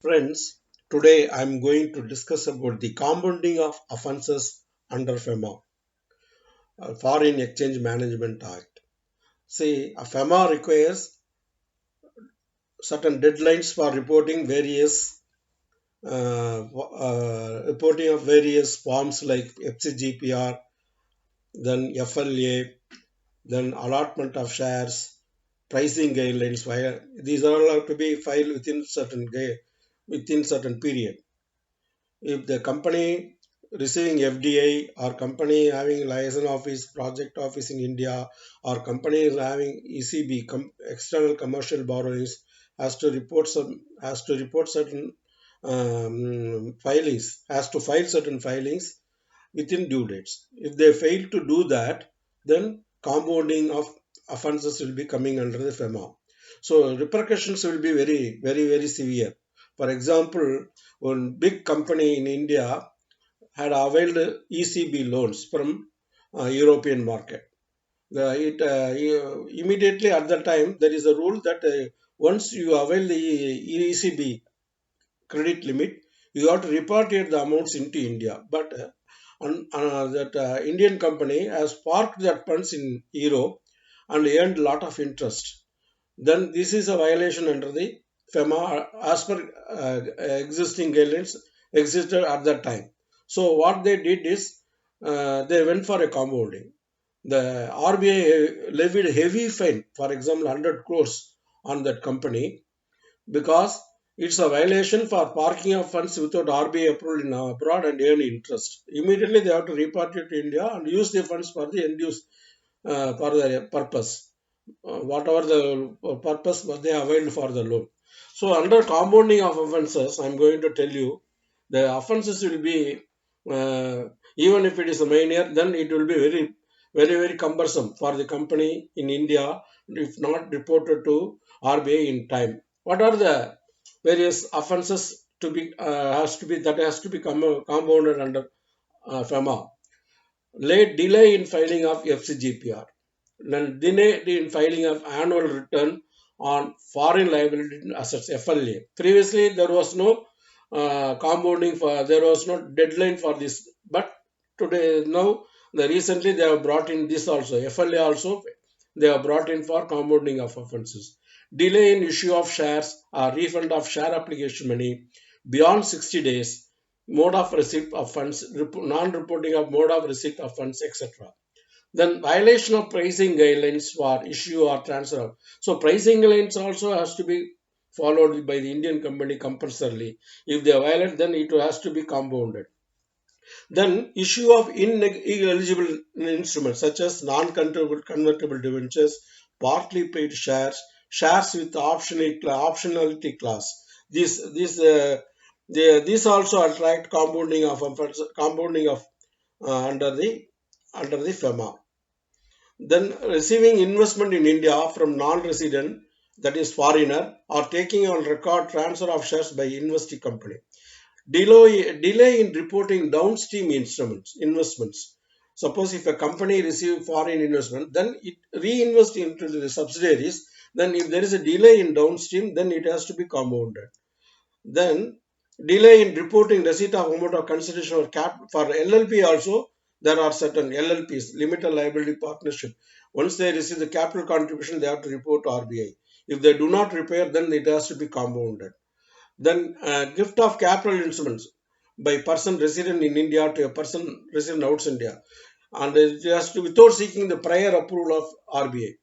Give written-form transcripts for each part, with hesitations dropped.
Friends, today I am going to discuss about the compounding of offences under FEMA, Foreign Exchange Management Act. See, a FEMA requires certain deadlines for reporting of various forms like FC-GPR, then FLA, then allotment of shares, pricing guidelines. These are all have to be filed within certain period. If the company receiving FDI or company having liaison office, project office in India, or company is having ECB, external commercial borrowings, has to report certain filings, has to file certain filings within due dates. If they fail to do that, then compounding of offences will be coming under the FEMA. So repercussions will be very severe. For example, one big company in India had availed ECB loans from European market. Immediately at that time there is a rule that once you avail the ECB credit limit, you have to repatriate the amounts into India. But that Indian company has parked that funds in Europe and earned a lot of interest. Then this is a violation under the FEMA as per existing guidelines existed at that time. So what they did is they went for a compounding. The RBI levied a heavy fine, for example, 100 crores on that company because it's a violation for parking of funds without RBI approval in abroad and earn interest. Immediately they have to repatriate to India and use the funds for the end use for the purpose, whatever the purpose was they availed for the loan. So under compounding of offences, I'm going to tell you the offences will be uh, even if it is a minor, then it will be very cumbersome for the company in India if not reported to RBI in time. What are the various offences to be has to be compounded under FEMA? Late delay in filing of FC-GPR, then delay in filing of annual return on foreign liability assets (FLA). Previously, there was no there was no deadline for this, but today now recently they have brought in this also FLA also they have brought in for compounding of offences. Delay in issue of shares or refund of share application money beyond 60 days, mode of receipt of funds, non-reporting of mode of receipt of funds, etc. Then violation of pricing guidelines for issue or transfer. So pricing guidelines also has to be followed by the Indian company compulsorily. If they violate, then it has to be compounded. Then issue of ineligible instruments such as non-convertible debentures, partly paid shares, shares with optionality clause. These also attract compounding of under the FEMA. Then receiving investment in India from non-resident, that is foreigner, or taking on record transfer of shares by investing company. Delay in reporting downstream investments. Suppose if a company receives foreign investment, then it reinvests into the subsidiaries. Then if there is a delay in downstream, then it has to be compounded. Then delay in reporting receipt of amount of consideration for LLP also. There are certain LLPs, limited liability partnership. Once they receive the capital contribution, they have to report to RBI. If they do not repair, then it has to be compounded. Then gift of capital instruments by person resident in India to a person resident outside India, and it has to without seeking the prior approval of RBI.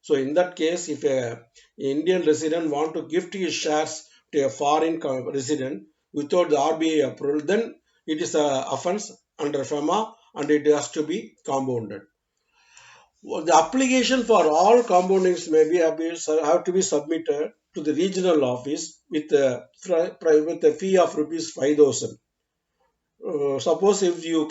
So in that case, if a Indian resident want to gift his shares to a foreign resident without the RBI approval, then it is a offence under FEMA and it has to be compounded. Well, the application for all compoundings have to be submitted to the regional office with a fee of rupees 5,000. Suppose if your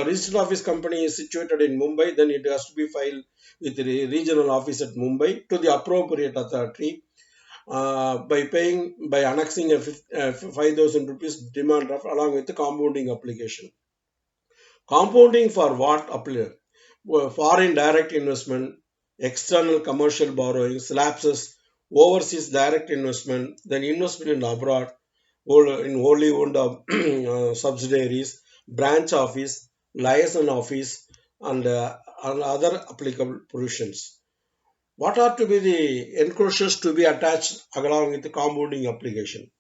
registered office company is situated in Mumbai, then it has to be filed with the regional office at Mumbai to the appropriate authority by annexing a 5,000 rupees demand draft along with the compounding application. Compounding for what apply? Foreign direct investment, external commercial borrowings, lapses, overseas direct investment, then investment in abroad, in wholly owned subsidiaries, branch office, liaison office, and other applicable provisions. What are to be the enclosures to be attached along with the compounding application?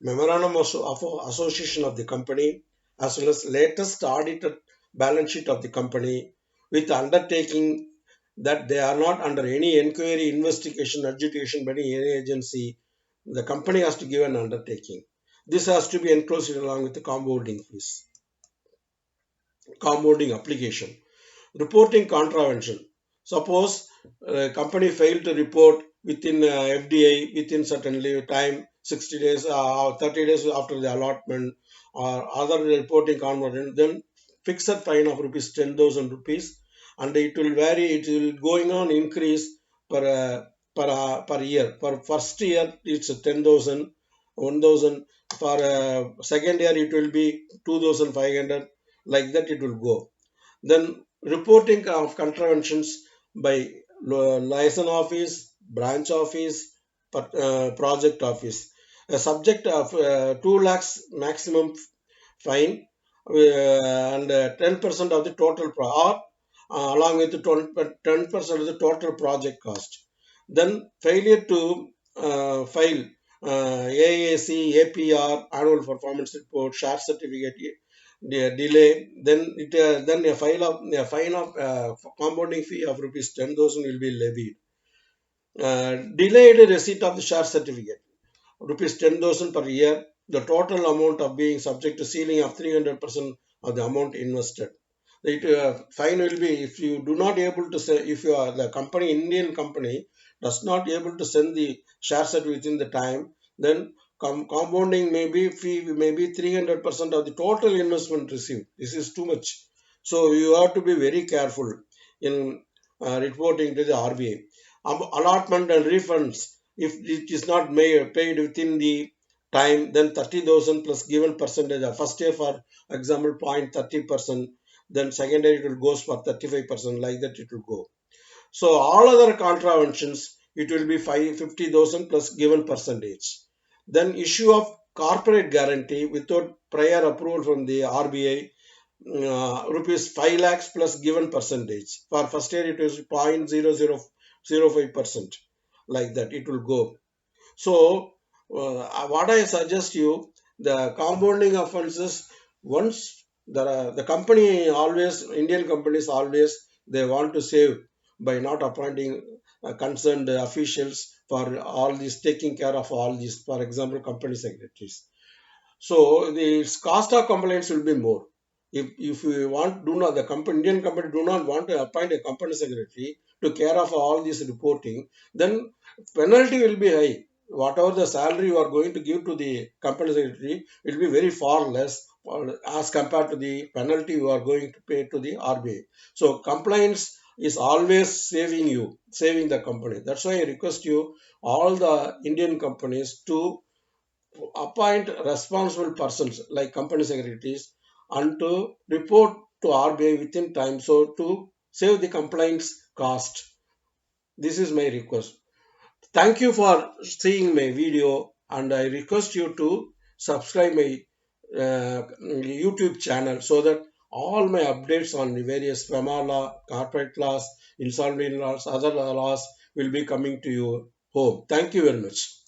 Memorandum of association of the company, as well as latest audited balance sheet of the company, with undertaking that they are not under any inquiry, investigation, adjudication by any agency. The company has to give an undertaking. This has to be enclosed along with the compounding fees, compounding application. Reporting contravention. Suppose a company failed to report within FDI within certain time, 60 days, 30 days after the allotment, or other reporting contravention, then fixed fine of rupees 10,000 rupees, and it will vary. It will going on increase per per year. For first year it's 10,000, 1,000. For second year it will be 2,500. Like that it will go. Then reporting of contraventions by liaison office, branch office, project office. A subject of 2 lakhs maximum fine, and 10% of the total or along with the 10% of the total project cost. Then failure to file AAC, APR, annual performance report, share certificate, delay, then a fine of compounding fee of rupees 10,000 will be levied. Delayed receipt of the share certificate, rupees 10,000 per year. The total amount of being subject to ceiling of 300% of the amount invested. It fine will be if you do not able to say, if you are the company, Indian company does not able to send the share set within the time, then compounding may be fee may be 300% of the total investment received. This is too much. So you have to be very careful in reporting to the RBI. Allotment and refunds, if it is not paid within the time, then 30,000 plus given percentage of first year, for example, 0.30%, then second year it will goes for 35%, like that it will go. So all other contraventions, it will be 50,000 plus given percentage. Then issue of corporate guarantee without prior approval from the RBI, rupees 5 lakhs plus given percentage. For first year it is 0.0005%, like that it will go. So what I suggest you, the compounding offenses, once the company always, Indian companies always, they want to save by not appointing concerned officials for all these, taking care of all these, for example, company secretaries. So the cost of compliance will be more. If you want, do not, the company, Indian company do not want to appoint a company secretary to care of all this reporting, then penalty will be high. Whatever the salary you are going to give to the company secretary, it will be very far less as compared to the penalty you are going to pay to the RBI. So compliance is always saving you, saving the company. That's why I request you, all the Indian companies, to appoint responsible persons like company secretaries and to report to RBI within time, so to save the compliance cost. This is my request. Thank you for seeing my video, and I request you to subscribe my YouTube channel, so that all my updates on the various FEMA law, corporate laws, insolvency laws, other laws will be coming to you home. Thank you very much.